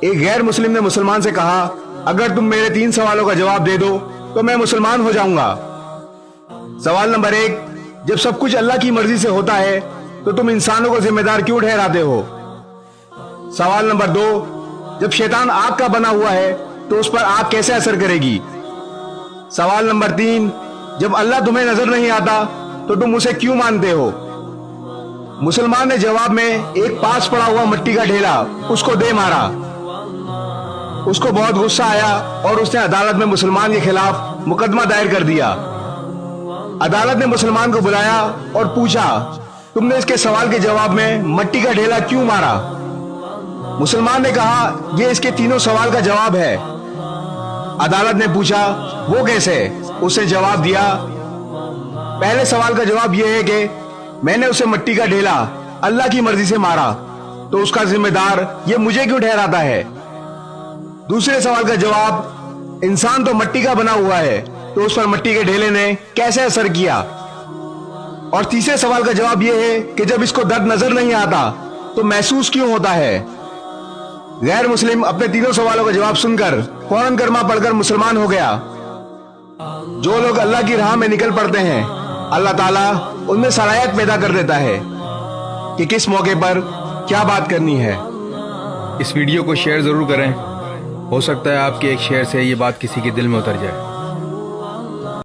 ایک غیر مسلم نے مسلمان سے کہا، اگر تم میرے 3 سوالوں کا جواب دے دو تو میں مسلمان ہو جاؤں گا۔ سوال نمبر 1، جب سب کچھ اللہ کی مرضی سے ہوتا ہے تو تم انسانوں کو ذمہ دار کیوں ٹھہراتے ہو؟ سوال نمبر 2، جب شیطان آگ کا بنا ہوا ہے تو اس پر آگ کیسے اثر کرے گی؟ سوال نمبر 3، جب اللہ تمہیں نظر نہیں آتا تو تم اسے کیوں مانتے ہو؟ مسلمان نے جواب میں ایک پاس پڑا ہوا مٹی کا ڈھیلا اس کو دے مارا۔ اس کو بہت غصہ آیا اور اس نے عدالت میں مسلمان کے خلاف مقدمہ دائر کر دیا۔ عدالت نے مسلمان کو بلایا اور پوچھا، تم نے اس کے سوال کے جواب میں مٹی کا ڈھیلا کیوں مارا؟ مسلمان نے کہا، یہ اس کے تینوں سوال کا جواب ہے۔ عدالت نے پوچھا، وہ کیسے؟ اس نے جواب دیا، پہلے سوال کا جواب یہ ہے کہ میں نے اسے مٹی کا ڈھیلا اللہ کی مرضی سے مارا تو اس کا ذمہ دار یہ مجھے کیوں ٹھہراتا ہے؟ دوسرے سوال کا جواب، انسان تو مٹی کا بنا ہوا ہے تو اس پر مٹی کے ڈھیلے نے کیسے اثر کیا؟ اور تیسرے سوال کا جواب یہ ہے کہ جب اس کو درد نظر نہیں آتا تو محسوس کیوں ہوتا ہے؟ غیر مسلم اپنے تینوں سوالوں کا جواب سن کر فوراً کلمہ پڑھ کر مسلمان ہو گیا۔ جو لوگ اللہ کی راہ میں نکل پڑتے ہیں، اللہ تعالیٰ ان میں صلاحیت پیدا کر دیتا ہے کہ کس موقع پر کیا بات کرنی ہے۔ اس ویڈیو کو شیئر ضرور کریں، ہو سکتا ہے آپ کے ایک شیئر سے یہ بات کسی کے دل میں اتر جائے۔